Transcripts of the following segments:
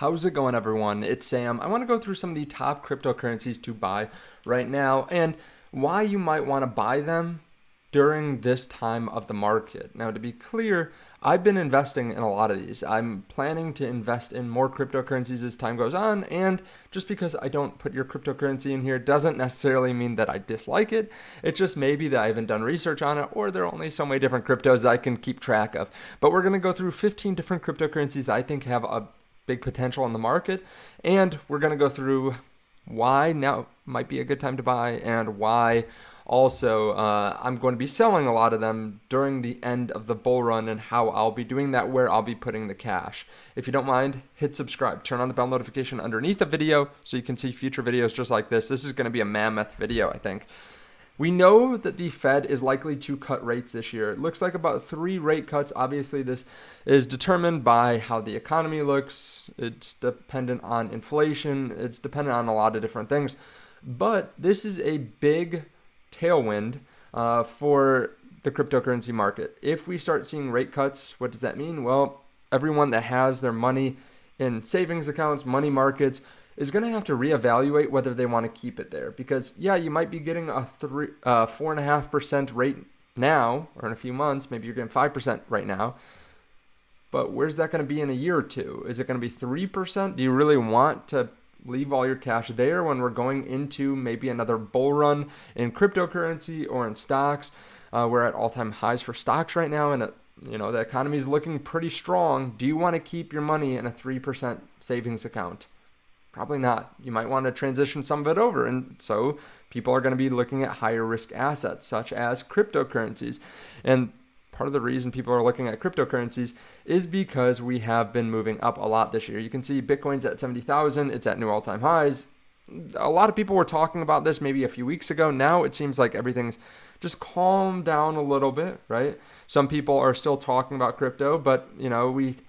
How's it going, everyone? It's Sam. I want to go through some of the top cryptocurrencies to buy right now and why you might want to buy them during this time of the market. Now, to be clear, I've been investing in a lot of these. I'm planning to invest in more cryptocurrencies as time goes on, and just because I don't put your cryptocurrency in here doesn't necessarily mean that I dislike it. It's just maybe that I haven't done research on it, or there are only so many different cryptos that I can keep track of. But we're going to go through 15 different cryptocurrencies that I think have a big potential in the market, and we're going to go through why now might be a good time to buy and why also I'm going to be selling a lot of them during the end of the bull run and how I'll be doing that, where I'll be putting the cash. If you don't mind, hit subscribe, turn on the bell notification underneath the video so you can see future videos just like this. This is going to be a mammoth video, I think. We know that the Fed is likely to cut rates this year. It looks like about 3 rate cuts. Obviously, this is determined by how the economy looks. It's dependent on inflation. It's dependent on a lot of different things. But this is a big tailwind for the cryptocurrency market. If we start seeing rate cuts, what does that mean? Well, everyone that has their money in savings accounts, money markets, is going to have to reevaluate whether they want to keep it there. Because, yeah, you might be getting a 4.5% rate now, or in a few months, maybe you're getting 5% right now. But where's that going to be in a year or two? Is it going to be 3%? Do you really want to leave all your cash there when we're going into maybe another bull run in cryptocurrency or in stocks? We're at all-time highs for stocks right now, and the economy is looking pretty strong. Do you want to keep your money in a 3% savings account? Probably not. You might want to transition some of it over. And so people are going to be looking at higher risk assets such as cryptocurrencies. And part of the reason people are looking at cryptocurrencies is because we have been moving up a lot this year. You can see Bitcoin's at 70,000. It's at new all-time highs. A lot of people were talking about this maybe a few weeks ago. Now it seems like everything's just calmed down a little bit, right? Some people are still talking about crypto, but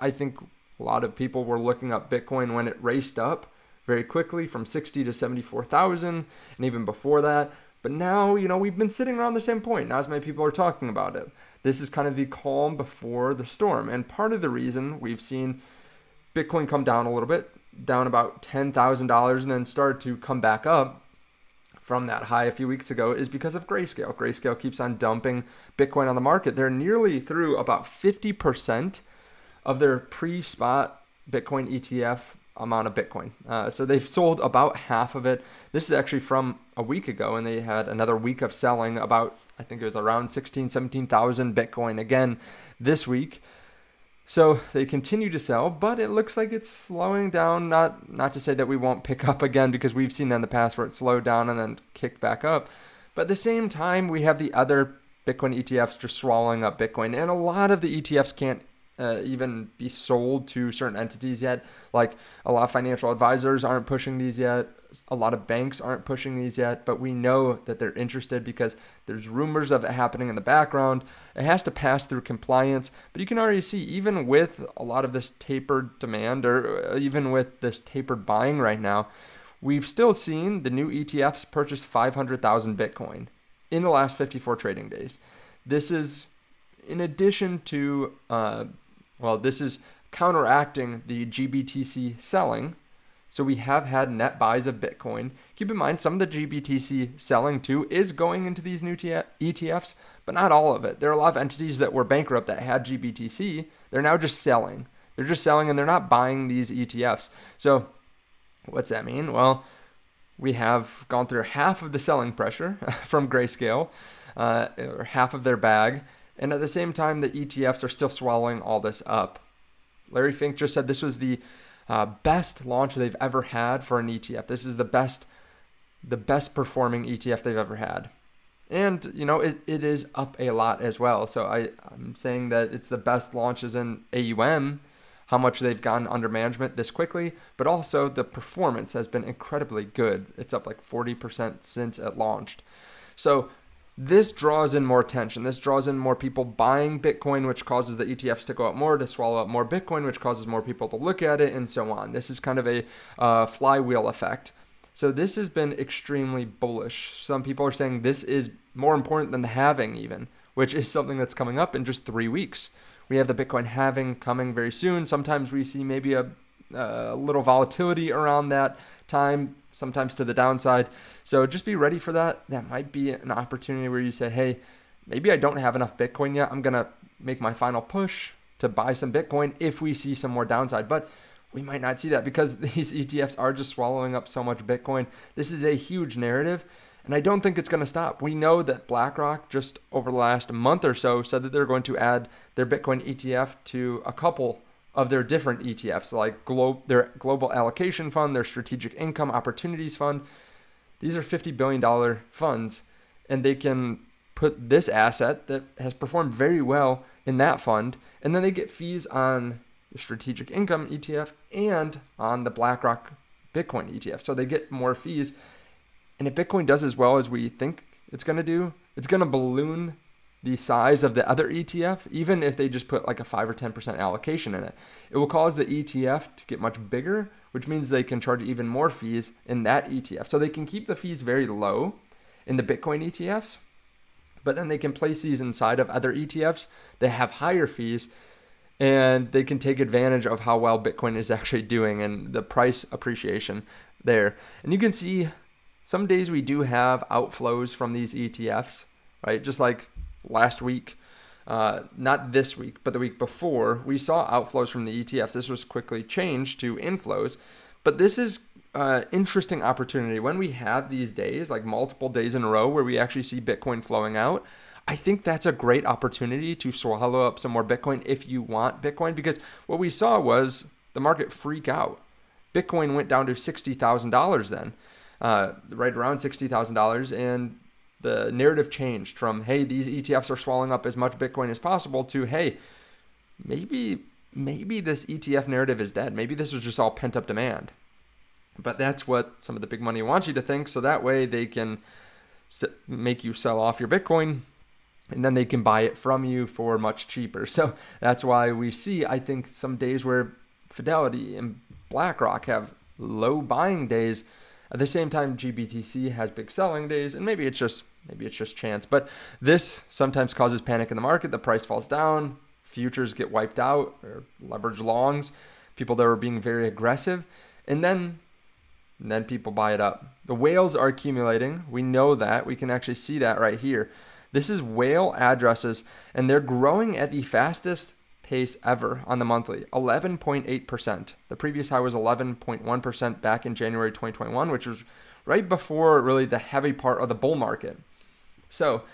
I think a lot of people were looking up Bitcoin when it raced up very quickly from 60 to 74,000 and even before that. But now, we've been sitting around the same point. Not as many people are talking about it. This is kind of the calm before the storm. And part of the reason we've seen Bitcoin come down a little bit, down about $10,000 and then start to come back up from that high a few weeks ago, is because of Grayscale. Grayscale keeps on dumping Bitcoin on the market. They're nearly through about 50% of their pre-spot Bitcoin ETF amount of Bitcoin. So they've sold about half of it. This is actually from a week ago, and they had another week of selling about, I think it was around 17,000 Bitcoin again this week. So they continue to sell, but it looks like it's slowing down. Not to say that we won't pick up again, because we've seen that in the past where it slowed down and then kicked back up. But at the same time, we have the other Bitcoin ETFs just swallowing up Bitcoin, and a lot of the ETFs can't even be sold to certain entities yet. Like, a lot of financial advisors aren't pushing these yet. A lot of banks aren't pushing these yet, but we know that they're interested because there's rumors of it happening in the background. It has to pass through compliance, but you can already see, even with a lot of this tapered demand, or even with this tapered buying right now, we've still seen the new ETFs purchase 500,000 Bitcoin in the last 54 trading days. This is in addition to this is counteracting the GBTC selling. So we have had net buys of Bitcoin. Keep in mind, some of the GBTC selling too is going into these new ETFs, but not all of it. There are a lot of entities that were bankrupt that had GBTC. They're now just selling. They're just selling, and they're not buying these ETFs. So what's that mean? Well, we have gone through half of the selling pressure from Grayscale, or half of their bag. And at the same time, the ETFs are still swallowing all this up. Larry Fink just said this was the best launch they've ever had for an ETF. This is the best performing ETF they've ever had. And, it is up a lot as well. So I'm saying that it's the best launches in AUM, how much they've gotten under management this quickly, but also the performance has been incredibly good. It's up like 40% since it launched. So this draws in more attention. This draws in more people buying Bitcoin, which causes the ETFs to go up more, to swallow up more Bitcoin, which causes more people to look at it, and so on. This is kind of a flywheel effect. So this has been extremely bullish. Some people are saying this is more important than the halving even, which is something that's coming up in just 3 weeks. We have the Bitcoin halving coming very soon. Sometimes we see maybe a a little volatility around that time, sometimes to the downside. So just be ready for that. That might be an opportunity where you say, hey, maybe I don't have enough Bitcoin yet. I'm going to make my final push to buy some Bitcoin if we see some more downside. But we might not see that because these ETFs are just swallowing up so much Bitcoin. This is a huge narrative, and I don't think it's going to stop. We know that BlackRock just over the last month or so said that they're going to add their Bitcoin ETF to a couple of their different ETFs, like their Global Allocation Fund, their Strategic Income Opportunities Fund. These are $50 billion funds, and they can put this asset that has performed very well in that fund, and then they get fees on the Strategic Income ETF and on the BlackRock Bitcoin ETF. So they get more fees. And if Bitcoin does as well as we think it's going to do, it's going to balloon the size of the other ETF, even if they just put like a 5 or 10% allocation in it. It will cause the ETF to get much bigger, which means they can charge even more fees in that ETF. So they can keep the fees very low in the Bitcoin ETFs, but then they can place these inside of other ETFs that have higher fees, and they can take advantage of how well Bitcoin is actually doing and the price appreciation there. And you can see some days we do have outflows from these ETFs, right? Just like last week, not this week, but the week before, we saw outflows from the ETFs. This was quickly changed to inflows, but this is an interesting opportunity. When we have these days, like multiple days in a row where we actually see Bitcoin flowing out, I think that's a great opportunity to swallow up some more Bitcoin if you want Bitcoin, because what we saw was the market freak out. Bitcoin went down to $60,000 then, right around $60,000, and the narrative changed from, hey, these ETFs are swallowing up as much Bitcoin as possible to, hey, maybe this ETF narrative is dead. Maybe this was just all pent-up demand. But that's what some of the big money wants you to think, so that way they can make you sell off your Bitcoin, and then they can buy it from you for much cheaper. So that's why we see, I think, some days where Fidelity and BlackRock have low buying days. At the same time, GBTC has big selling days, and maybe it's just chance. But this sometimes causes panic in the market. The price falls down, futures get wiped out, or leverage longs, people that are being very aggressive, and then people buy it up. The whales are accumulating. We know that. We can actually see that right here. This is whale addresses, and they're growing at the fastest pace ever on the monthly, 11.8%. The previous high was 11.1% back in January 2021, which was right before really the heavy part of the bull market. So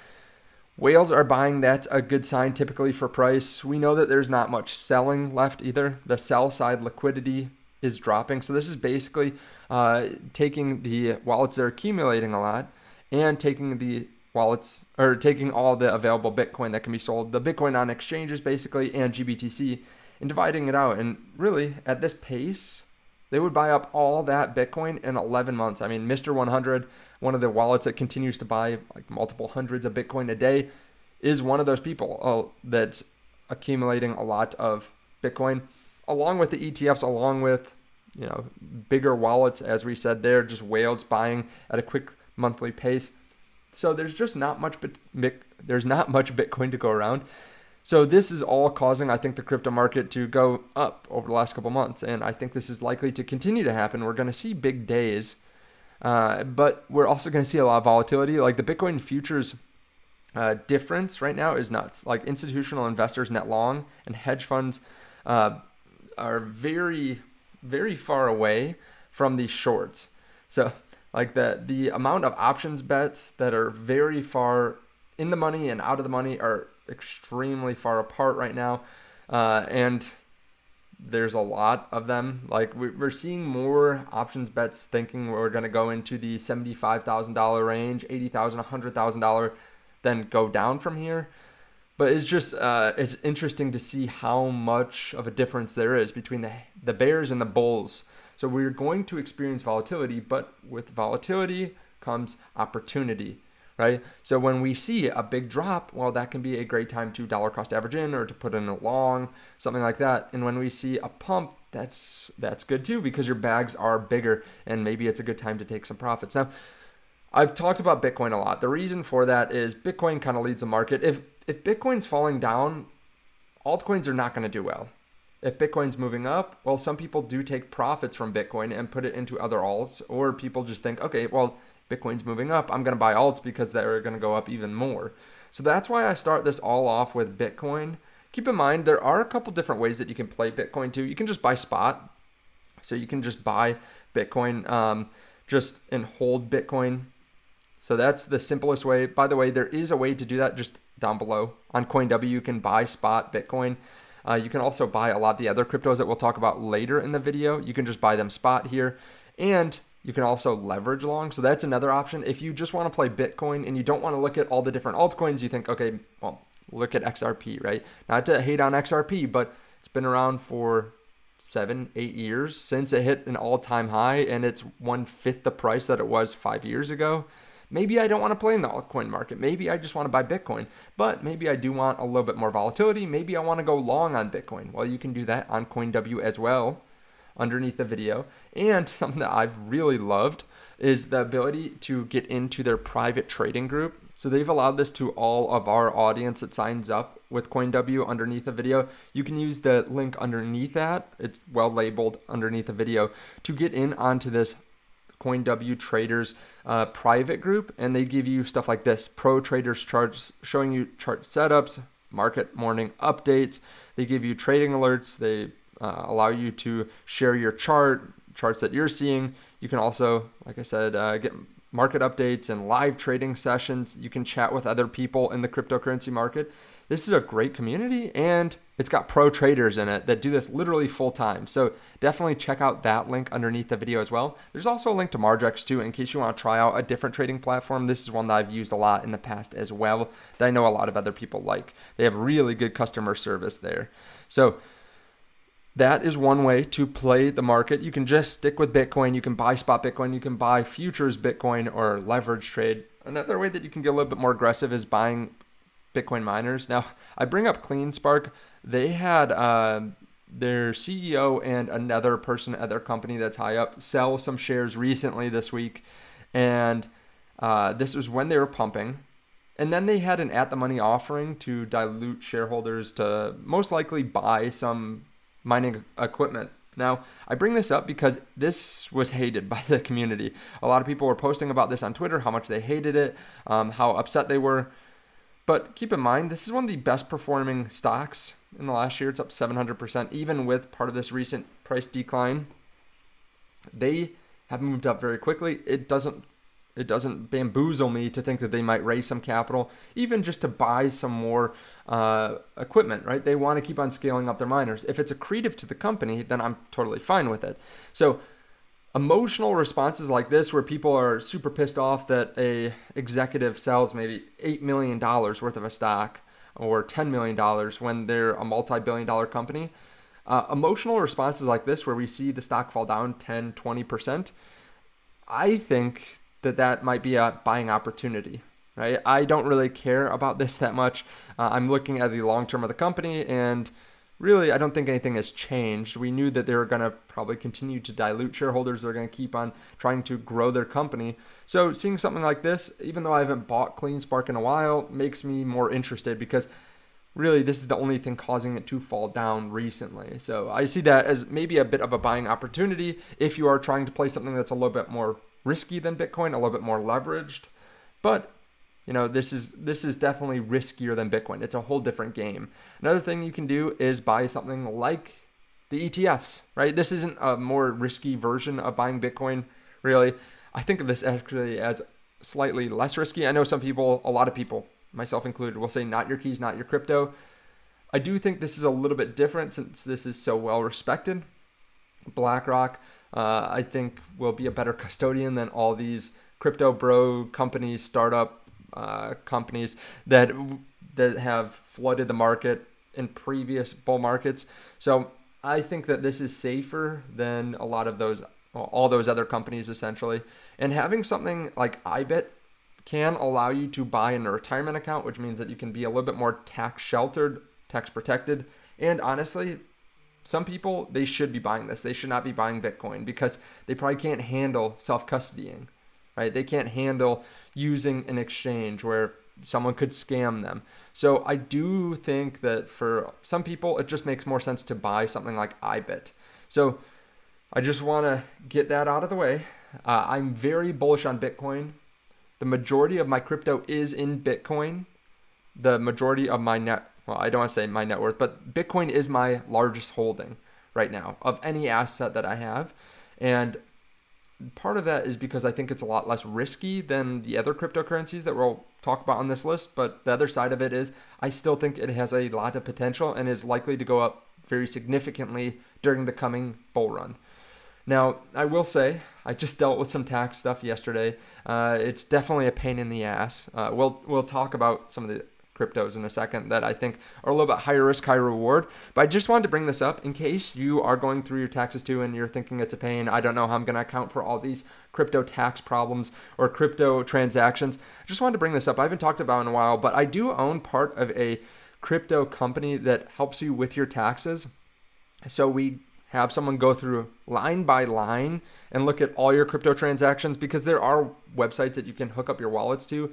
whales are buying. That's a good sign typically for price. We know that there's not much selling left either. The sell side liquidity is dropping. So this is basically taking the wallets that are accumulating a lot and taking the wallets, or taking all the available Bitcoin that can be sold, the Bitcoin on exchanges basically, and GBTC, and dividing it out. And really, at this pace, they would buy up all that Bitcoin in 11 months. I mean, Mr. 100, one of the wallets that continues to buy like multiple hundreds of Bitcoin a day, is one of those people that's accumulating a lot of Bitcoin, along with the ETFs, along with bigger wallets, as we said there, just whales buying at a quick monthly pace. So there's just not much Bitcoin to go around. So this is all causing, I think, the crypto market to go up over the last couple months. And I think this is likely to continue to happen. We're going to see big days, but we're also going to see a lot of volatility. Like the Bitcoin futures difference right now is nuts. Like institutional investors net long and hedge funds are very, very far away from these shorts. So like the amount of options bets that are very far in the money and out of the money are extremely far apart right now. And there's a lot of them. Like we're seeing more options bets thinking we're going to go into the $75,000 range, $80,000, $100,000, then go down from here. But it's just it's interesting to see how much of a difference there is between the bears and the bulls. So we're going to experience volatility, but with volatility comes opportunity, right? So when we see a big drop, well, that can be a great time to dollar cost average in or to put in a long, something like that. And when we see a pump, that's good too, because your bags are bigger and maybe it's a good time to take some profits. Now, I've talked about Bitcoin a lot. The reason for that is Bitcoin kind of leads the market. If Bitcoin's falling down, altcoins are not going to do well. If Bitcoin's moving up, well, some people do take profits from Bitcoin and put it into other alts, or people just think, okay, well, Bitcoin's moving up, I'm going to buy alts because they're going to go up even more. So that's why I start this all off with Bitcoin. Keep in mind, there are a couple different ways that you can play Bitcoin too. You can just buy spot. So you can just buy Bitcoin just and hold Bitcoin. So that's the simplest way. By the way, there is a way to do that just down below. On CoinW, you can buy spot Bitcoin. You can also buy a lot of the other cryptos that we'll talk about later in the video. You can just buy them spot here. And you can also leverage long. So that's another option. If you just want to play Bitcoin and you don't want to look at all the different altcoins, you think, okay, well, look at XRP, right? Not to hate on XRP, but it's been around for 7-8 years since it hit an all-time high, and it's 1/5 the price that it was 5 years ago. Maybe I don't want to play in the altcoin market. Maybe I just want to buy Bitcoin, but maybe I do want a little bit more volatility. Maybe I want to go long on Bitcoin. Well, you can do that on CoinW as well underneath the video. And something that I've really loved is the ability to get into their private trading group. So they've allowed this to all of our audience that signs up with CoinW underneath the video. You can use the link underneath that. It's well labeled underneath the video to get in onto this CoinW traders private group, and they give you stuff like this: pro traders charts, showing you chart setups, market morning updates. They give you trading alerts. They allow you to share your charts that you're seeing. You can also, like I said, get market updates and live trading sessions. You can chat with other people in the cryptocurrency market. This is a great community, and it's got pro traders in it that do this literally full time. So definitely check out that link underneath the video as well. There's also a link to Margex too, in case you want to try out a different trading platform. This is one that I've used a lot in the past as well, that I know a lot of other people like. They have really good customer service there. So that is one way to play the market. You can just stick with Bitcoin. You can buy spot Bitcoin. You can buy futures Bitcoin or leverage trade. Another way that you can get a little bit more aggressive is buying Bitcoin miners. Now, I bring up CleanSpark. They had their CEO and another person at their company that's high up sell some shares recently this week. And this was when they were pumping. And then they had an at-the-money offering to dilute shareholders to most likely buy some mining equipment. Now, I bring this up because this was hated by the community. A lot of people were posting about this on Twitter, how much they hated it, how upset they were. But keep in mind, this is one of the best performing stocks in the last year. It's up 700%, even with part of this recent price decline. They have moved up very quickly. It doesn't bamboozle me to think that they might raise some capital, even just to buy some more equipment, right? They want to keep on scaling up their miners. If it's accretive to the company, then I'm totally fine with it. So emotional responses like this, where people are super pissed off that a executive sells maybe $8 million worth of a stock or $10 million when they're a multi-billion-dollar company. Emotional responses like this, where we see the stock fall down 10, 20%, I think that might be a buying opportunity, right? I don't really care about this that much. I'm looking at the long term of the company, and really, I don't think anything has changed. We knew that they were going to probably continue to dilute shareholders. They're going to keep on trying to grow their company. So seeing something like this, even though I haven't bought CleanSpark in a while, makes me more interested, because really this is the only thing causing it to fall down recently. So I see that as maybe a bit of a buying opportunity if you are trying to play something that's a little bit more risky than Bitcoin, a little bit more leveraged. But you know, this is definitely riskier than Bitcoin. It's a whole different game. Another thing you can do is buy something like the ETFs, right? This isn't a more risky version of buying Bitcoin, really. I think of this actually as slightly less risky. I know some people, a lot of people, myself included, will say not your keys, not your crypto. I do think this is a little bit different since this is so well respected. BlackRock, I think, will be a better custodian than all these crypto bro companies, startup companies that have flooded the market in previous bull markets. So I think that this is safer than a lot of those, all those other companies essentially. And having something like IBIT can allow you to buy in a retirement account, which means that you can be a little bit more tax sheltered, tax protected. And honestly, some people, they should be buying this. They should not be buying Bitcoin because they probably can't handle self-custodying, right? They can't handle using an exchange where someone could scam them. So I do think that for some people, it just makes more sense to buy something like iBit. So I just want to get that out of the way. I'm very bullish on Bitcoin. The majority of my crypto is in Bitcoin. The majority of my I don't want to say my net worth, but Bitcoin is my largest holding right now of any asset that I have. And part of that is because I think it's a lot less risky than the other cryptocurrencies that we'll talk about on this list. But the other side of it is I still think it has a lot of potential and is likely to go up very significantly during the coming bull run. Now, I will say, I just dealt with some tax stuff yesterday. It's definitely a pain in the ass. We'll talk about some of the cryptos in a second that I think are a little bit higher risk, higher reward. But I just wanted to bring this up in case you are going through your taxes too and you're thinking it's a pain. I don't know how I'm going to account for all these crypto tax problems or crypto transactions. I just wanted to bring this up. I haven't talked about it in a while, but I do own part of a crypto company that helps you with your taxes. So we have someone go through line by line and look at all your crypto transactions, because there are websites that you can hook up your wallets to,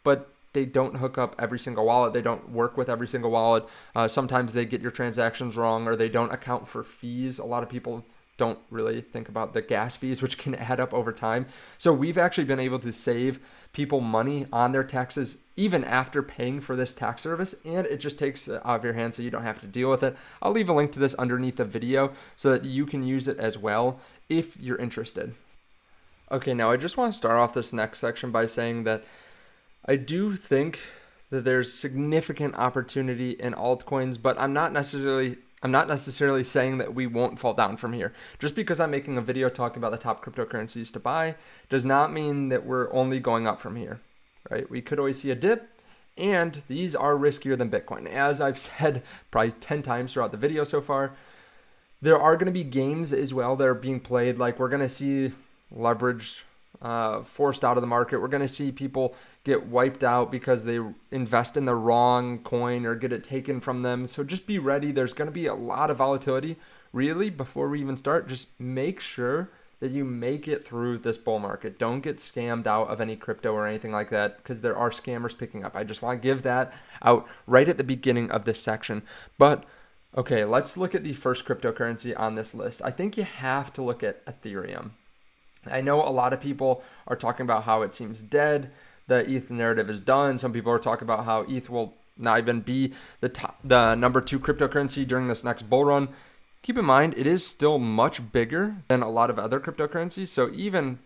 but they don't hook up every single wallet. They don't work with every single wallet. Sometimes they get your transactions wrong, or they don't account for fees. A lot of people don't really think about the gas fees, which can add up over time. So we've actually been able to save people money on their taxes even after paying for this tax service, and it just takes it out of your hands so you don't have to deal with it. I'll leave a link to this underneath the video so that you can use it as well if you're interested. Okay, now I just want to start off this next section by saying that I do think that there's significant opportunity in altcoins, but I'm not necessarily saying that we won't fall down from here. Just because I'm making a video talking about the top cryptocurrencies to buy does not mean that we're only going up from here, right? We could always see a dip, and these are riskier than Bitcoin. As I've said probably 10 times throughout the video so far, there are going to be games as well that are being played. Like, we're going to see leverage forced out of the market. We're going to see people get wiped out because they invest in the wrong coin or get it taken from them. So just be ready. There's going to be a lot of volatility. Really, before we even start, just make sure that you make it through this bull market. Don't get scammed out of any crypto or anything like that, because there are scammers picking up. I just want to give that out right at the beginning of this section. But okay, let's look at the first cryptocurrency on this list. I think you have to look at Ethereum. I know a lot of people are talking about how it seems dead. The ETH narrative is done. Some people are talking about how ETH will not even be the number 2 cryptocurrency during this next bull run. Keep in mind, it is still much bigger than a lot of other cryptocurrencies. So even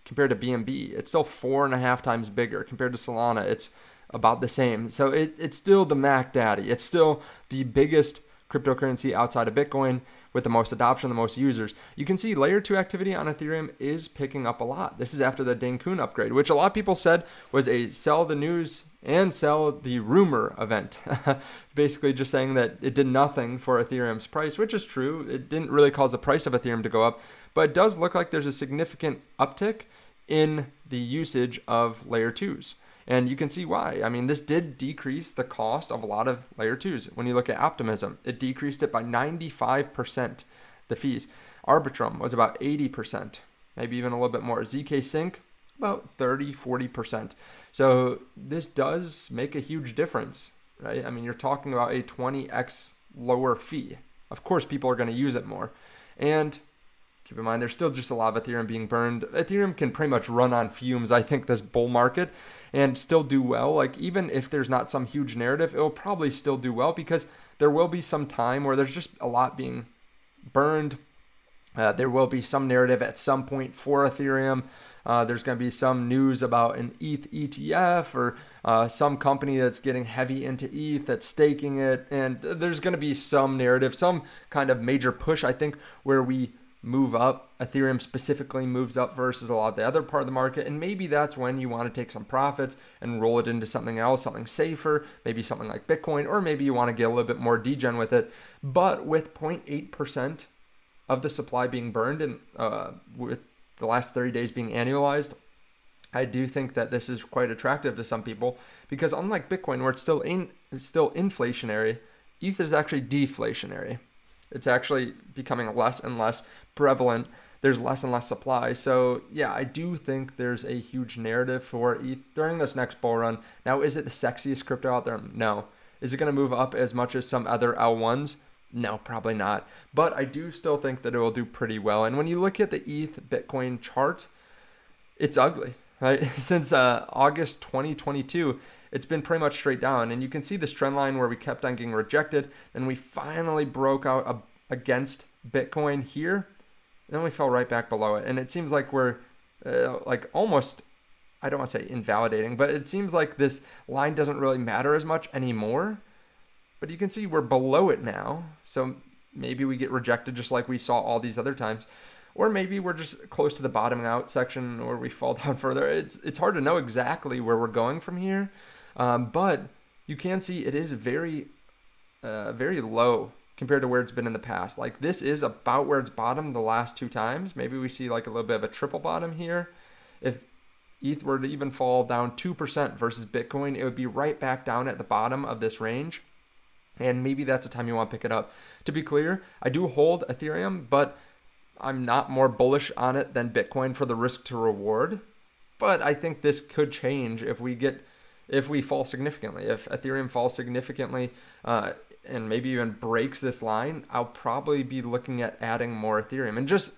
compared to BNB, it's still 4.5 times bigger. Compared to Solana, it's about the same. So it's still the Mac Daddy. It's still the biggest cryptocurrency outside of Bitcoin with the most adoption, the most users. You can see layer 2 activity on Ethereum is picking up a lot. This is after the Dankun upgrade, which a lot of people said was a sell the news and sell the rumor event. Basically just saying that it did nothing for Ethereum's price, which is true. It didn't really cause the price of Ethereum to go up, but it does look like there's a significant uptick in the usage of layer 2s. And you can see why. I mean, this did decrease the cost of a lot of layer 2s. When you look at Optimism, it decreased it by 95%, the fees. Arbitrum was about 80%, maybe even a little bit more. ZK Sync, about 30, 40%. So this does make a huge difference, right? I mean, you're talking about a 20x lower fee. Of course, people are going to use it more. And keep in mind, there's still just a lot of Ethereum being burned. Ethereum can pretty much run on fumes, I think, this bull market and still do well. Like, even if there's not some huge narrative, it'll probably still do well, because there will be some time where there's just a lot being burned. There will be some narrative at some point for Ethereum. There's going to be some news about an ETH ETF or some company that's getting heavy into ETH that's staking it. And there's going to be some narrative, some kind of major push, I think, where we move up. Ethereum specifically moves up versus a lot of the other part of the market, and maybe that's when you want to take some profits and roll it into something else, something safer, maybe something like Bitcoin, or maybe you want to get a little bit more degen with it. But with 0.8% of the supply being burned and with the last 30 days being annualized, I do think that this is quite attractive to some people, because unlike Bitcoin, where it's still inflationary, ETH is actually deflationary. It's actually becoming less and less prevalent there's less and less supply. So yeah, I do think there's a huge narrative for ETH during this next bull run. Now, is it the sexiest crypto out there? No. Is it going to move up as much as some other L1s? No, probably not. But I do still think that it will do pretty well. And when you look at the ETH Bitcoin chart, it's ugly, right? Since August 2022, it's been pretty much straight down. And you can see this trend line where we kept on getting rejected. Then we finally broke out against Bitcoin here. Then we fell right back below it. And it seems like we're like almost, I don't want to say invalidating, but it seems like this line doesn't really matter as much anymore. But you can see we're below it now. So maybe we get rejected just like we saw all these other times. Or maybe we're just close to the bottoming out section or we fall down further. It's hard to know exactly where we're going from here. But you can see it is very low compared to where it's been in the past. Like this is about where it's bottomed the last 2 times. Maybe we see like a little bit of a triple bottom here. If ETH were to even fall down 2% versus Bitcoin, it would be right back down at the bottom of this range. And maybe that's the time you want to pick it up. To be clear, I do hold Ethereum, but I'm not more bullish on it than Bitcoin for the risk to reward. But I think this could change if we fall significantly. If Ethereum falls significantly and maybe even breaks this line, I'll probably be looking at adding more Ethereum. And just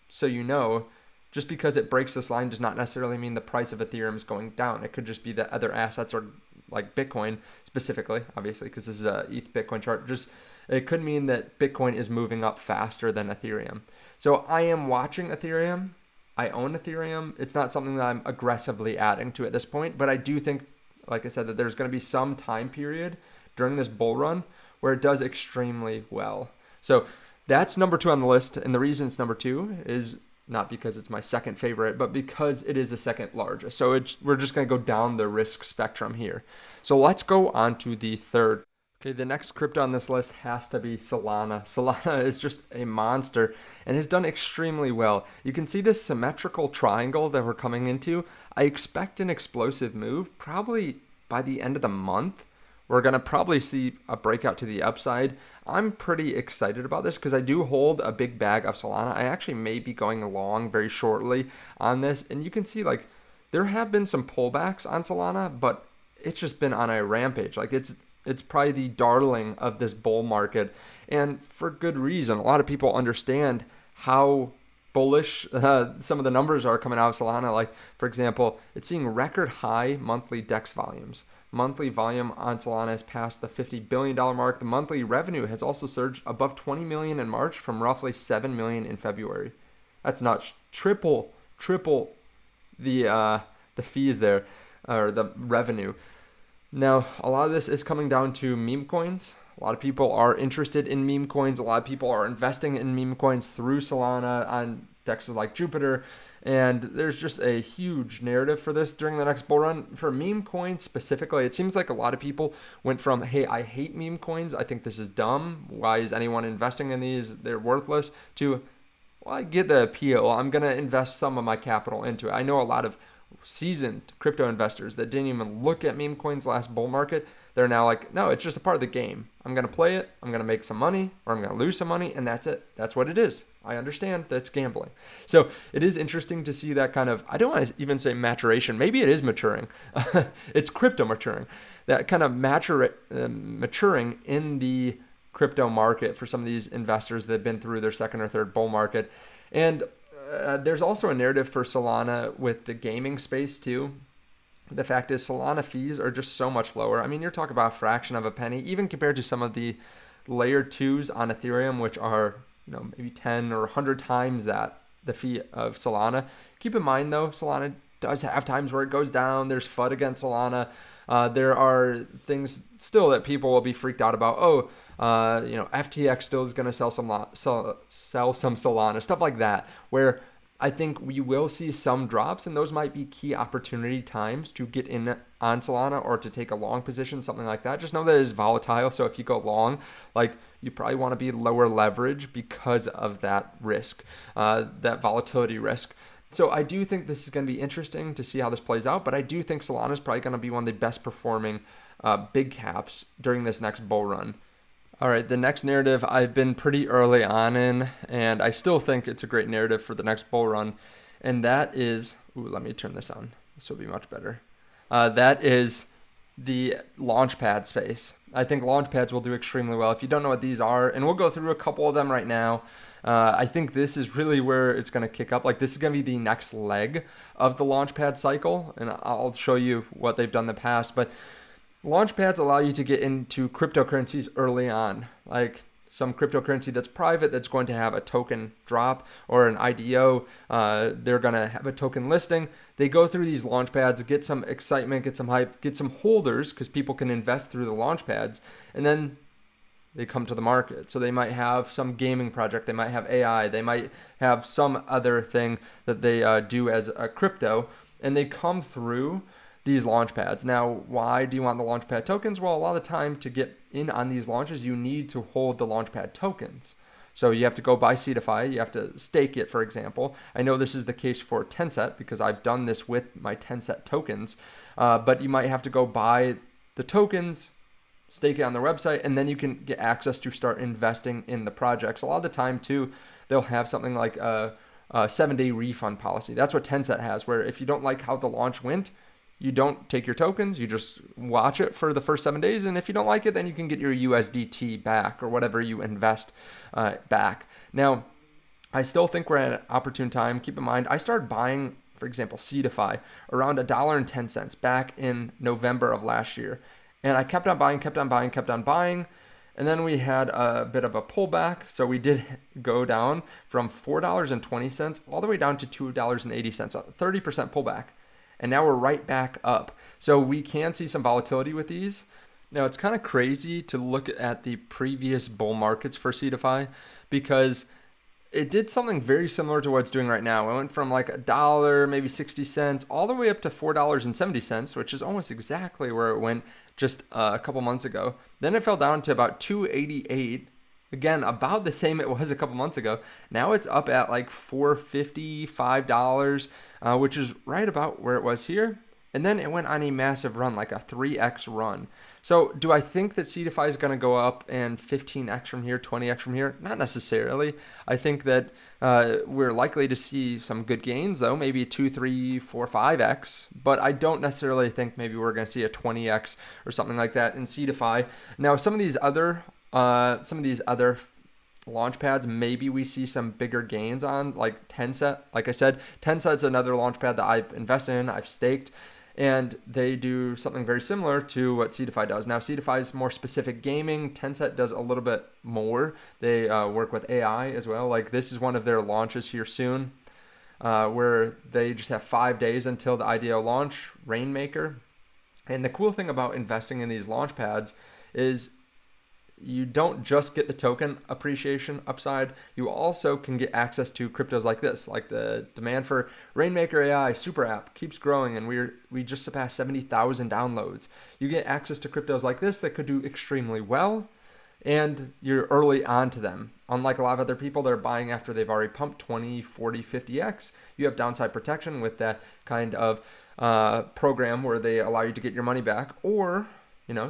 so you know, just because it breaks this line does not necessarily mean the price of Ethereum is going down. It could just be that other assets are like Bitcoin specifically, obviously, because this is a ETH Bitcoin chart. Just it could mean that Bitcoin is moving up faster than Ethereum. So I am watching Ethereum. I own Ethereum. It's not something that I'm aggressively adding to at this point, but I do think, like I said, that there's going to be some time period during this bull run where it does extremely well. So that's number 2 on the list. And the reason it's number 2 is not because it's my second favorite, but because it is the second largest. So we're just going to go down the risk spectrum here. So let's go on to the third. Okay, the next crypto on this list has to be Solana. Solana is just a monster and has done extremely well. You can see this symmetrical triangle that we're coming into. I expect an explosive move probably by the end of the month. We're going to probably see a breakout to the upside. I'm pretty excited about this because I do hold a big bag of Solana. I actually may be going along very shortly on this. And you can see like there have been some pullbacks on Solana, but it's just been on a rampage. Like it's probably the darling of this bull market. And for good reason. A lot of people understand how bullish some of the numbers are coming out of Solana. Like, for example, it's seeing record high monthly DEX volumes. Monthly volume on Solana has passed the $50 billion mark. The monthly revenue has also surged above 20 million in March from roughly 7 million in February. That's nuts. Triple the fees there, or the revenue. Now, a lot of this is coming down to meme coins. A lot of people are interested in meme coins. A lot of people are investing in meme coins through Solana on DEXs like Jupiter. And there's just a huge narrative for this during the next bull run. For meme coins specifically, it seems like a lot of people went from, hey, I hate meme coins. I think this is dumb. Why is anyone investing in these? They're worthless. To, well, I get the appeal. I'm going to invest some of my capital into it. I know a lot of seasoned crypto investors that didn't even look at meme coins last bull market. They're now like, no, it's just a part of the game. I'm going to play it. I'm going to make some money or I'm going to lose some money. And that's it. That's what it is. I understand that's gambling. So it is interesting to see that kind of, I don't want to even say maturation. Maybe it is maturing. It's crypto maturing. That kind of maturing in the crypto market for some of these investors that have been through their second or third bull market. And there's also a narrative for Solana with the gaming space too. The fact is Solana fees are just so much lower. I mean, you're talking about a fraction of a penny, even compared to some of the layer 2s on Ethereum, which are, maybe 10 or 100 times the fee of Solana. Keep in mind though, Solana does have times where it goes down. There's FUD against Solana. There are things still that people will be freaked out about. FTX still is going to sell some Solana, stuff like that, where I think we will see some drops, and those might be key opportunity times to get in on Solana or to take a long position, something like that. Just know that it is volatile. So if you go long, you probably want to be lower leverage because of that risk, that volatility risk. So I do think this is going to be interesting to see how this plays out, but I do think Solana is probably going to be one of the best performing big caps during this next bull run. All right, the next narrative I've been pretty early on in, and I still think it's a great narrative for the next bull run, and that is, let me turn this on. This will be much better. That is the Launchpad space. I think Launchpads will do extremely well. If you don't know what these are, and we'll go through a couple of them right now, I think this is really where it's going to kick up. Like, this is going to be the next leg of the Launchpad cycle, and I'll show you what they've done in the past, but Launchpads allow you to get into cryptocurrencies early on, like some cryptocurrency that's private that's going to have a token drop or an IDO. They're going to have a token listing. They go through these Launchpads, get some excitement, get some hype, get some holders because people can invest through the Launchpads, and then they come to the market. So they might have some gaming project, they might have AI, they might have some other thing that they do as a crypto, and they come through these Launchpads. Now, why do you want the Launchpad tokens? Well, a lot of the time to get in on these launches, you need to hold the Launchpad tokens. So you have to go buy CDFI, you have to stake it, for example. I know this is the case for Tencent because I've done this with my Tencent tokens, but you might have to go buy the tokens, stake it on their website, and then you can get access to start investing in the projects. A lot of the time, too, they'll have something like a 7-day refund policy. That's what Tencent has, where if you don't like how the launch went, you don't take your tokens, you just watch it for the first 7 days, and if you don't like it, then you can get your USDT back or whatever you invest back. Now, I still think we're at an opportune time. Keep in mind, I started buying, for example, CDFI around $1.10 back in November of last year, and I kept on buying, and then we had a bit of a pullback, so we did go down from $4.20 all the way down to $2.80, a 30% pullback. And now we're right back up. So we can see some volatility with these. Now, it's kind of crazy to look at the previous bull markets for CDFI because it did something very similar to what it's doing right now. It went from like $1, maybe 60 cents, all the way up to $4.70, which is almost exactly where it went just a couple months ago. Then it fell down to about $2.88. Again, about the same it was a couple months ago. Now it's up at like $4.50, $5, which is right about where it was here. And then it went on a massive run, like a 3x run. So do I think that CDFI is going to go up and 15x from here, 20x from here? Not necessarily. I think that we're likely to see some good gains, though, maybe 2, 3, 4, 5x. But I don't necessarily think maybe we're going to see a 20x or something like that in CDFI. Now, some of these other Launchpads, maybe we see some bigger gains on, like Tencent. Like I said, Tencent's another Launchpad that I've invested in, I've staked, and they do something very similar to what CDFI does. Now, CDFI is more specific gaming. Tencent does a little bit more. They work with AI as well. Like, this is one of their launches here soon, where they just have 5 days until the IDO launch, Rainmaker. And the cool thing about investing in these Launchpads is you don't just get the token appreciation upside, you also can get access to cryptos like this. Like the demand for Rainmaker AI super app keeps growing, and we just surpassed 70,000 downloads. You get access to cryptos like this that could do extremely well, and you're early on to them. Unlike a lot of other people that are buying after they've already pumped 20, 40, 50x, you have downside protection with that kind of program where they allow you to get your money back, or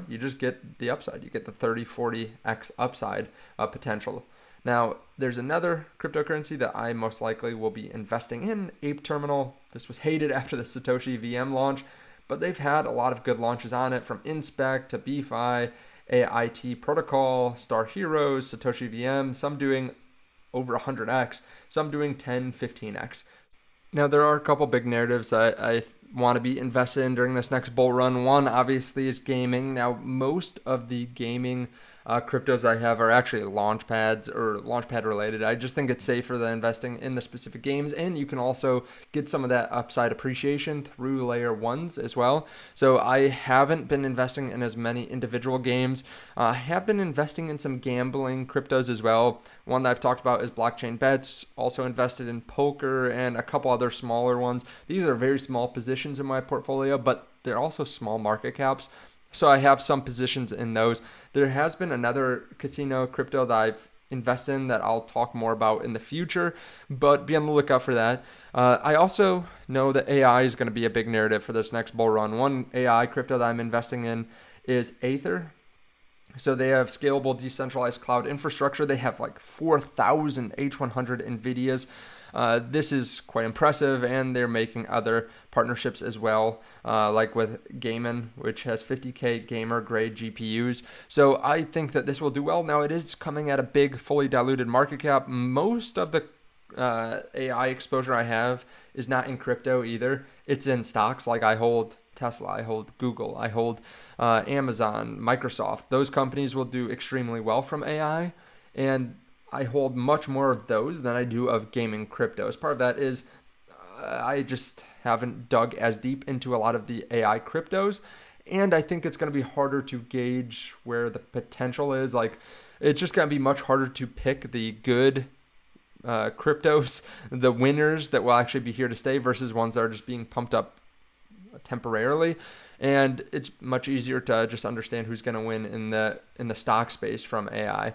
you just get the upside. You get the 30, 40x upside potential. Now, there's another cryptocurrency that I most likely will be investing in, Ape Terminal. This was hated after the Satoshi VM launch, but they've had a lot of good launches on it, from Inspect to BFI, AIT Protocol, Star Heroes, Satoshi VM, some doing over 100x, some doing 10, 15x. Now, there are a couple big narratives that I want to be invested in during this next bull run. One, obviously, is gaming. Now, most of the gaming cryptos I have are actually Launchpads or Launchpad related. I just think it's safer than investing in the specific games, and you can also get some of that upside appreciation through layer ones as well. So I haven't been investing in as many individual games. I have been investing in some gambling cryptos as well. One that I've talked about is Blockchain Bets, also invested in poker and a couple other smaller ones. These are very small positions in my portfolio, but they're also small market caps. So I have some positions in those. There has been another casino crypto that I've invested in that I'll talk more about in the future, but be on the lookout for that. I also know that AI is going to be a big narrative for this next bull run. One AI crypto that I'm investing in is Aether. So they have scalable decentralized cloud infrastructure. They have like 4,000 H100 NVIDIAs. This is quite impressive, and they're making other partnerships as well, like with Gaiman, which has 50K gamer-grade GPUs. So I think that this will do well. Now, it is coming at a big, fully diluted market cap. Most of the AI exposure I have is not in crypto either. It's in stocks. Like I hold Tesla, I hold Google, I hold Amazon, Microsoft. Those companies will do extremely well from AI, and I hold much more of those than I do of gaming cryptos. Part of that is I just haven't dug as deep into a lot of the AI cryptos, and I think it's going to be harder to gauge where the potential is. Like, it's just going to be much harder to pick the good cryptos, the winners that will actually be here to stay versus ones that are just being pumped up temporarily. And it's much easier to just understand who's going to win in the stock space from AI.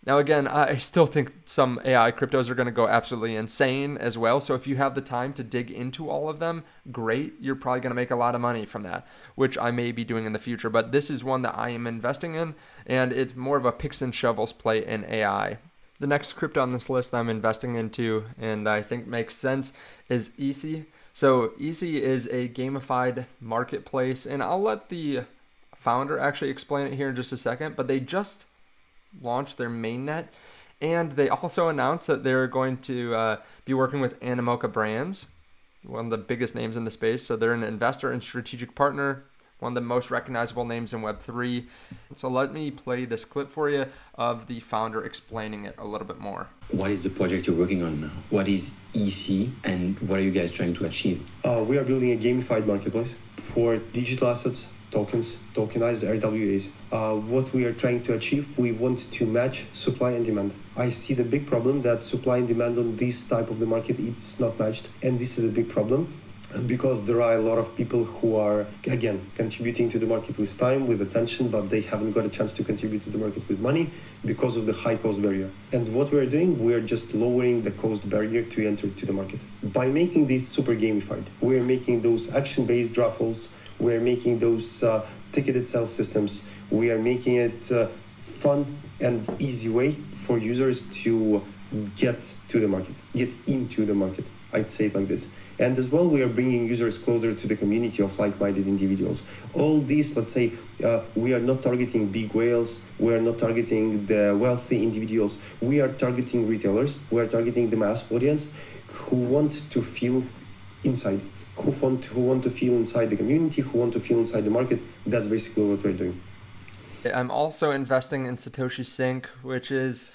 Now, again, I still think some AI cryptos are going to go absolutely insane as well. So if you have the time to dig into all of them, great. You're probably going to make a lot of money from that, which I may be doing in the future. But this is one that I am investing in, and it's more of a picks and shovels play in AI. The next crypto on this list I'm investing into, and I think makes sense, is Easy. So Easy is a gamified marketplace, and I'll let the founder actually explain it here in just a second, but they just launched their mainnet, and they also announced that they're going to be working with Animoca Brands, one of the biggest names in the space. So they're an investor and strategic partner, one of the most recognizable names in Web3. So let me play this clip for you of the founder explaining it a little bit more. What is the project you're working on now? What is EC, and what are you guys trying to achieve? We are building a gamified marketplace for digital assets, tokens, tokenized RWAs. What we are trying to achieve, we want to match supply and demand. I see the big problem that supply and demand on this type of the market, it's not matched. And this is a big problem because there are a lot of people who are, again, contributing to the market with time, with attention, but they haven't got a chance to contribute to the market with money because of the high cost barrier. And what we're doing, we're just lowering the cost barrier to enter to the market. By making this super gamified, we're making those action-based raffles, we're making those ticketed sales systems, we are making it fun and easy way for users to get to the market, get into the market. I'd say it like this. And as well, we are bringing users closer to the community of like-minded individuals. All these, let's say, we are not targeting big whales, we are not targeting the wealthy individuals, we are targeting retailers, we are targeting the mass audience who want to feel inside, who want to feel inside the community, who want to feel inside the market. That's basically what we're doing. I'm also investing in Satoshi Sync, which is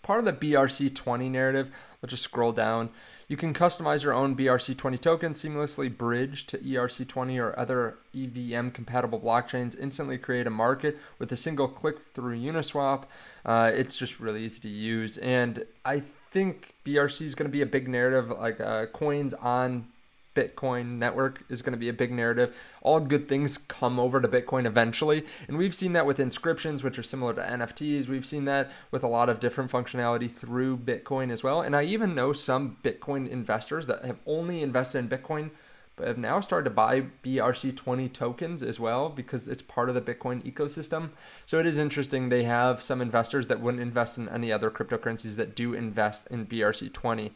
part of the BRC20 narrative. Let's just scroll down. You can customize your own BRC20 token, seamlessly bridge to ERC20 or other EVM-compatible blockchains, instantly create a market with a single click through Uniswap. It's just really easy to use. And I think BRC is going to be a big narrative, like coins on Bitcoin network is going to be a big narrative. All good things come over to Bitcoin eventually. And we've seen that with inscriptions, which are similar to NFTs. We've seen that with a lot of different functionality through Bitcoin as well. And I even know some Bitcoin investors that have only invested in Bitcoin, but have now started to buy BRC20 tokens as well because it's part of the Bitcoin ecosystem. So it is interesting. They have some investors that wouldn't invest in any other cryptocurrencies that do invest in BRC20.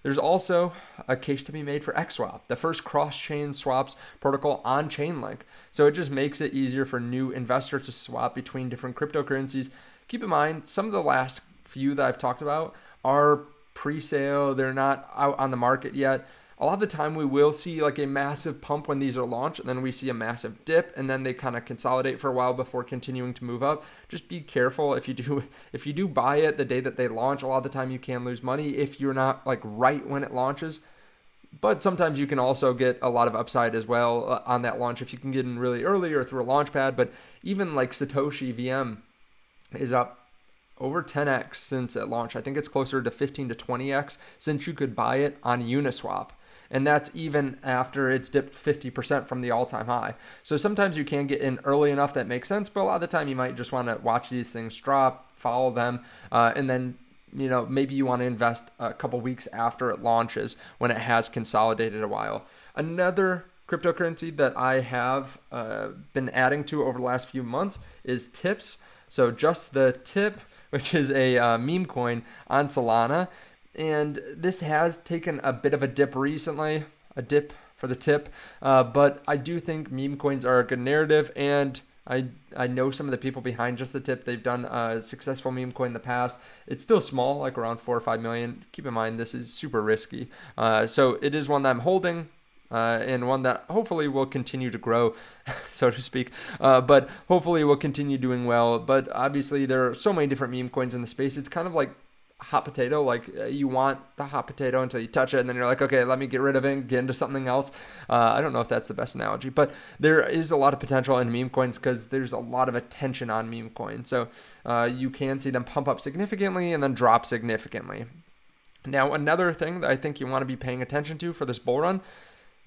There's also a case to be made for XSwap, the first cross-chain swaps protocol on Chainlink. So it just makes it easier for new investors to swap between different cryptocurrencies. Keep in mind, some of the last few that I've talked about are pre-sale. They're not out on the market yet. A lot of the time we will see like a massive pump when these are launched, and then we see a massive dip, and then they kind of consolidate for a while before continuing to move up. Just be careful if you do buy it the day that they launch. A lot of the time you can lose money if you're not like right when it launches. But sometimes you can also get a lot of upside as well on that launch if you can get in really early or through a Launchpad. But even like Satoshi VM is up over 10x since it launched. I think it's closer to 15 to 20x since you could buy it on Uniswap. And that's even after it's dipped 50% from the all-time high. So sometimes you can get in early enough that makes sense, but a lot of the time you might just want to watch these things drop, follow them, and then maybe you want to invest a couple weeks after it launches when it has consolidated a while. Another cryptocurrency that I have been adding to over the last few months is TIPS. So just the tip, which is a meme coin on Solana. And this has taken a bit of a dip recently, a dip for the tip. But I do think meme coins are a good narrative, and I know some of the people behind just the tip. They've done a successful meme coin in the past. It's still small, like around 4 or 5 million. Keep in mind, this is super risky. So it is one that I'm holding, and one that hopefully will continue to grow, so to speak. But hopefully will continue doing well. But obviously, there are so many different meme coins in the space. It's kind of like hot potato. Like you want the hot potato until you touch it, and then you're like, okay, let me get rid of it and get into something else. I don't know if that's the best analogy, but there is a lot of potential in meme coins because there's a lot of attention on meme coins. So you can see them pump up significantly and then drop significantly. Now, another thing that I think you want to be paying attention to for this bull run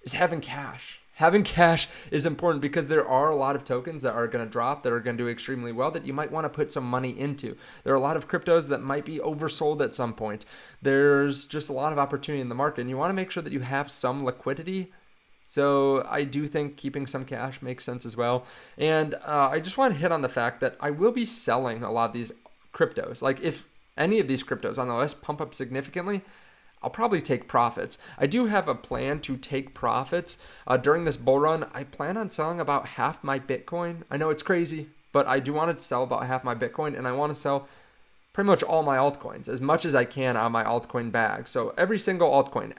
is having cash. Having cash is important because there are a lot of tokens that are going to drop, that are going to do extremely well, that you might want to put some money into. There are a lot of cryptos that might be oversold at some point. There's just a lot of opportunity in the market, and you want to make sure that you have some liquidity. So I do think keeping some cash makes sense as well. And I just want to hit on the fact that I will be selling a lot of these cryptos. Like if any of these cryptos on the list pump up significantly, I'll probably take profits. I do have a plan to take profits during this bull run. I plan on selling about half my Bitcoin. I know it's crazy, but I do want to sell about half my Bitcoin, and I want to sell pretty much all my altcoins, as much as I can on my altcoin bag. So every single altcoin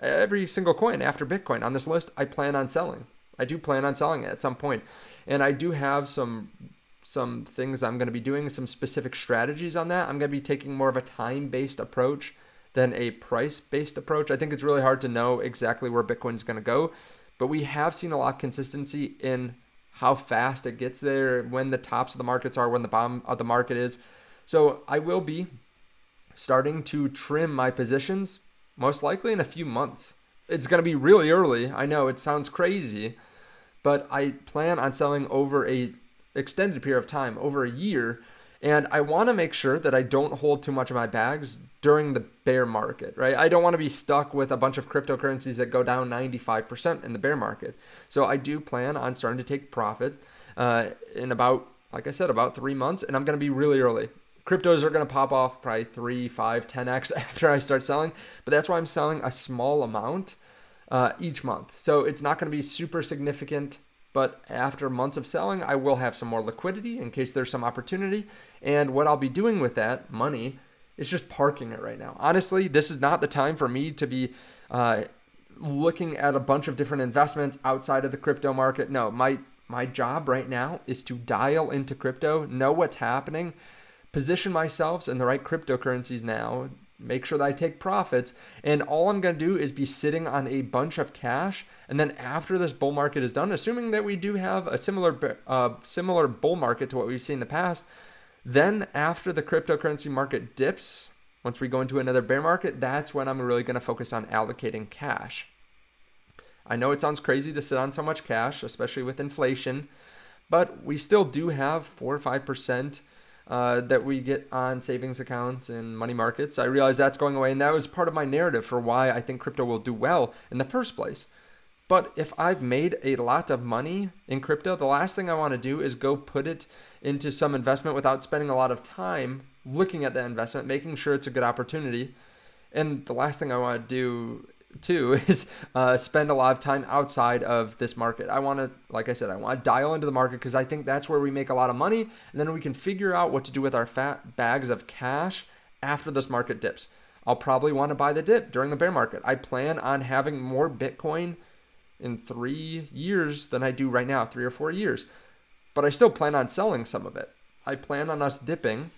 every single coin after Bitcoin on this list, I plan on selling. I do plan on selling it at some point. And I do have some things I'm going to be doing, some specific strategies on that. I'm going to be taking more of a time-based approach than a price-based approach. I think it's really hard to know exactly where Bitcoin's going to go, but we have seen a lot of consistency in how fast it gets there, when the tops of the markets are, when the bottom of the market is. So I will be starting to trim my positions, most likely in a few months. It's going to be really early. I know it sounds crazy, but I plan on selling over a extended period of time, over a year. And I want to make sure that I don't hold too much of my bags during the bear market, right? I don't want to be stuck with a bunch of cryptocurrencies that go down 95% in the bear market. So I do plan on starting to take profit in about, like I said, about 3 months. And I'm going to be really early. Cryptos are going to pop off probably 3, 5, 10x after I start selling. But that's why I'm selling a small amount each month. So it's not going to be super significant. But after months of selling, I will have some more liquidity in case there's some opportunity. And what I'll be doing with that money is just parking it right now. Honestly, this is not the time for me to be looking at a bunch of different investments outside of the crypto market. No, my job right now is to dial into crypto, know what's happening, position myself in the right cryptocurrencies now, make sure that I take profits, and all I'm going to do is be sitting on a bunch of cash. And then after this bull market is done, assuming that we do have a similar bull market to what we've seen in the past, then after the cryptocurrency market dips, once we go into another bear market, that's when I'm really going to focus on allocating cash. I know it sounds crazy to sit on so much cash, especially with inflation, but we still do have 4 or 5% that we get on savings accounts and money markets. I realize that's going away, and that was part of my narrative for why I think crypto will do well in the first place. But if I've made a lot of money in crypto, the last thing I want to do is go put it into some investment without spending a lot of time looking at that investment, making sure it's a good opportunity. And the last thing I want to do too is spend a lot of time outside of this market. I want to, like I said, I want to dial into the market because I think that's where we make a lot of money, and then we can figure out what to do with our fat bags of cash after this market dips. I'll probably want to buy the dip during the bear market. I plan on having more Bitcoin in 3 years than I do right now, 3 or 4 years. But I still plan on selling some of it. I plan on us dipping.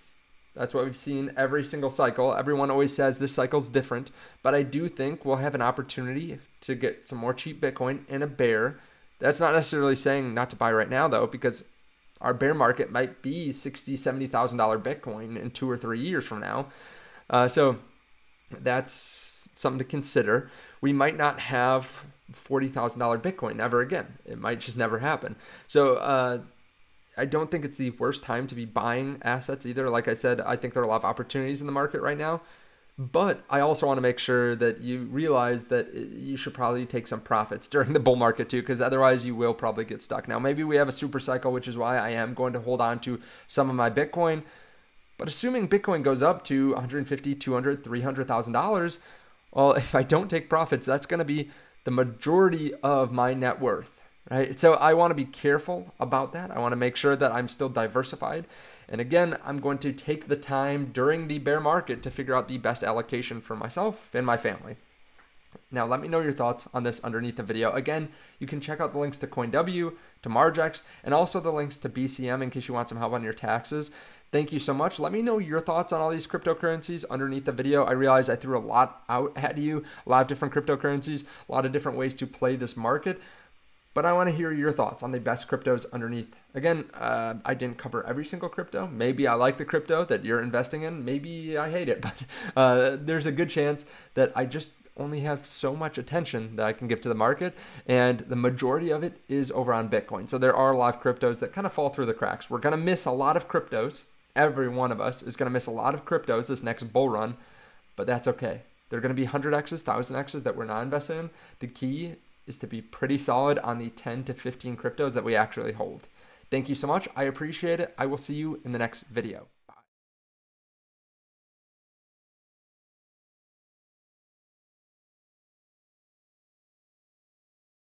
That's what we've seen every single cycle. Everyone always says this cycle's different, but I do think we'll have an opportunity to get some more cheap Bitcoin in a bear. That's not necessarily saying not to buy right now, though, because our bear market might be $60,000, $70,000 Bitcoin in 2 or 3 years from now. So that's something to consider. We might not have $40,000 Bitcoin ever again. It might just never happen. So I don't think it's the worst time to be buying assets either. Like I said, I think there are a lot of opportunities in the market right now, But I also want to make sure that you realize that you should probably take some profits during the bull market too, because otherwise you will probably get stuck. Now, maybe we have a super cycle, which is why I am going to hold on to some of my Bitcoin. But assuming Bitcoin goes up to $150,000, $200,000, $300,000, well, if I don't take profits, that's going to be the majority of my net worth, right? So I want to be careful about that. I want to make sure that I'm still diversified. And again, I'm going to take the time during the bear market to figure out the best allocation for myself and my family. Now, let me know your thoughts on this underneath the video. Again, you can check out the links to CoinW, to MargeX, and also the links to BCM in case you want some help on your taxes. Thank you so much. Let me know your thoughts on all these cryptocurrencies underneath the video. I realize I threw a lot out at you, a lot of different cryptocurrencies, a lot of different ways to play this market. But I want to hear your thoughts on the best cryptos underneath. Again, I didn't cover every single crypto. Maybe I like the crypto that you're investing in. Maybe I hate it. But there's a good chance that I just only have so much attention that I can give to the market. And the majority of it is over on Bitcoin. So there are a lot of cryptos that kind of fall through the cracks. We're going to miss a lot of cryptos. Every one of us is going to miss a lot of cryptos this next bull run. But that's okay. There are going to be 100Xs, 1000Xs that we're not investing in. The key is to be pretty solid on the 10 to 15 cryptos that we actually hold. Thank you so much. I appreciate it. I will see you in the next video.